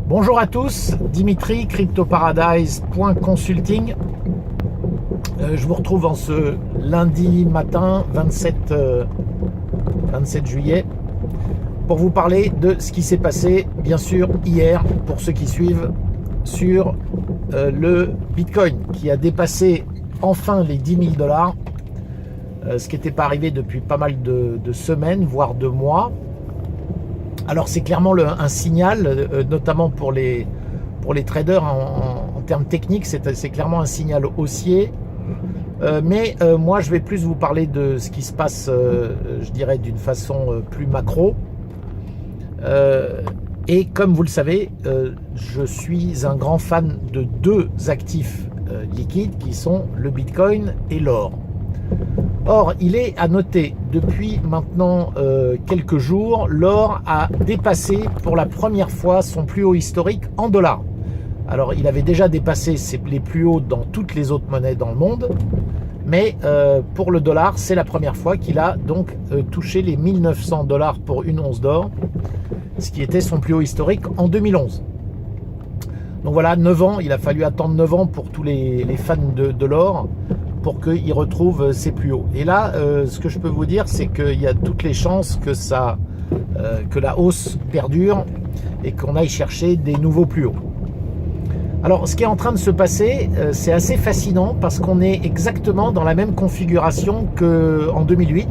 Bonjour à tous, Dimitri, CryptoParadise.consulting. Je vous retrouve en ce lundi matin 27 juillet pour vous parler de ce qui s'est passé, bien sûr, hier, pour ceux qui suivent, sur le Bitcoin qui a dépassé enfin les 10 000 $, ce qui n'était pas arrivé depuis pas mal de semaines, voire de mois. Alors c'est clairement un signal, notamment pour les traders en termes techniques, c'est clairement un signal haussier. Mais moi je vais plus vous parler de ce qui se passe, je dirais d'une façon plus macro. Et comme vous le savez, je suis un grand fan de deux actifs liquides qui sont le Bitcoin et l'or. Or, il est à noter, depuis maintenant quelques jours, l'or a dépassé pour la première fois son plus haut historique en dollars. Alors, il avait déjà dépassé les plus hauts dans toutes les autres monnaies dans le monde, mais pour le dollar, c'est la première fois qu'il a donc touché les 1900 $ pour une once d'or, ce qui était son plus haut historique en 2011. Donc voilà, 9 ans, il a fallu attendre 9 ans pour tous les fans de l'or, pour qu'il retrouve ses plus hauts. Et là, ce que je peux vous dire, c'est qu'il y a toutes les chances que la hausse perdure et qu'on aille chercher des nouveaux plus hauts. Alors, ce qui est en train de se passer, c'est assez fascinant parce qu'on est exactement dans la même configuration qu'en 2008.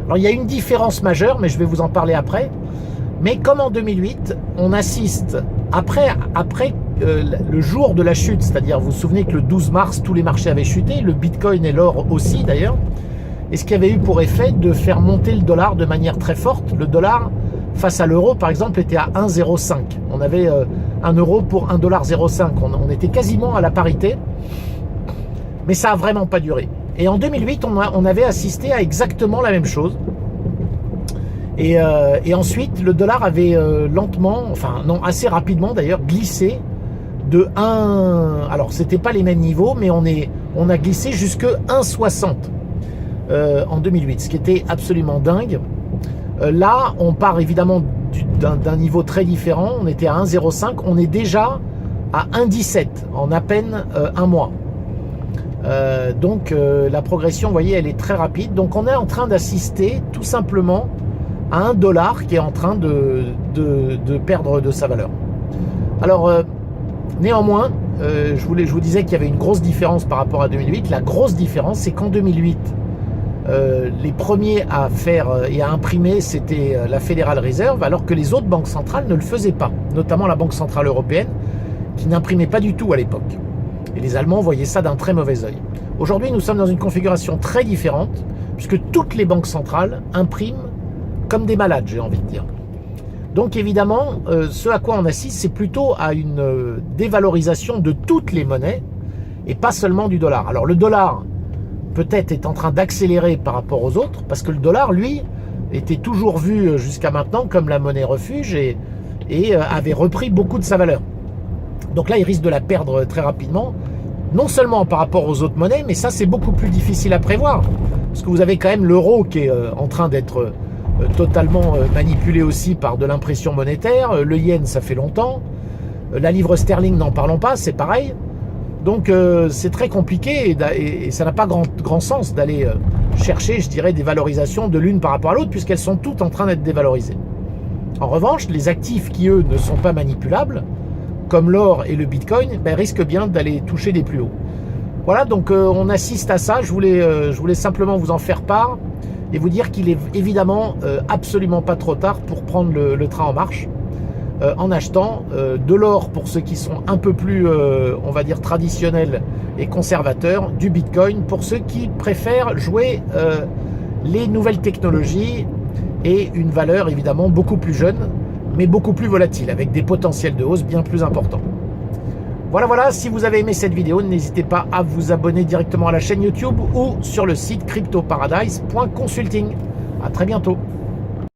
Alors, il y a une différence majeure, mais je vais vous en parler après. Mais comme en 2008, on assiste après le jour de la chute, c'est-à-dire vous vous souvenez que le 12 mars, tous les marchés avaient chuté, le Bitcoin et l'or aussi d'ailleurs, et ce qui avait eu pour effet de faire monter le dollar de manière très forte. Le dollar face à l'euro par exemple était à 1,05. On avait 1 euro pour 1,05 $. On était quasiment à la parité, mais ça a vraiment pas duré. Et en 2008, on avait assisté à exactement la même chose. Et ensuite, le dollar avait lentement, enfin non, assez rapidement d'ailleurs, glissé de 1... Alors, c'était pas les mêmes niveaux, mais on a glissé jusque 1,60 en 2008, ce qui était absolument dingue. Là, on part évidemment d'un niveau très différent. On était à 1,05, on est déjà à 1,17 en à peine un mois. Donc, la progression, vous voyez, elle est très rapide. Donc, on est en train d'assister tout simplement à un dollar qui est en train de perdre de sa valeur. Alors, néanmoins, je vous disais qu'il y avait une grosse différence par rapport à 2008. La grosse différence, c'est qu'en 2008, les premiers à faire et à imprimer, c'était la Federal Reserve, alors que les autres banques centrales ne le faisaient pas, notamment la Banque Centrale Européenne, qui n'imprimait pas du tout à l'époque. Et les Allemands voyaient ça d'un très mauvais œil. Aujourd'hui, nous sommes dans une configuration très différente, puisque toutes les banques centrales impriment comme des malades, j'ai envie de dire. Donc évidemment, ce à quoi on assiste, c'est plutôt à une dévalorisation de toutes les monnaies et pas seulement du dollar. Alors le dollar, peut-être, est en train d'accélérer par rapport aux autres, parce que le dollar, lui, était toujours vu jusqu'à maintenant comme la monnaie refuge et avait repris beaucoup de sa valeur. Donc là, il risque de la perdre très rapidement, non seulement par rapport aux autres monnaies, mais ça, c'est beaucoup plus difficile à prévoir, parce que vous avez quand même l'euro qui est en train d'être totalement manipulé aussi par de l'impression monétaire. Le yen, ça fait longtemps. La livre sterling, n'en parlons pas, c'est pareil. Donc c'est très compliqué et ça n'a pas grand sens d'aller chercher, je dirais, des valorisations de l'une par rapport à l'autre, puisqu'elles sont toutes en train d'être dévalorisées. En revanche, les actifs qui, eux, ne sont pas manipulables, comme l'or et le Bitcoin, risquent bien d'aller toucher des plus hauts. Voilà, donc on assiste à ça. Je voulais simplement vous en faire part et vous dire qu'il est évidemment absolument pas trop tard pour prendre le train en marche, en achetant de l'or pour ceux qui sont un peu plus, on va dire, traditionnels et conservateurs, du Bitcoin pour ceux qui préfèrent jouer les nouvelles technologies et une valeur évidemment beaucoup plus jeune, mais beaucoup plus volatile, avec des potentiels de hausse bien plus importants. Voilà, si vous avez aimé cette vidéo, n'hésitez pas à vous abonner directement à la chaîne YouTube ou sur le site CryptoParadise.consulting. À très bientôt.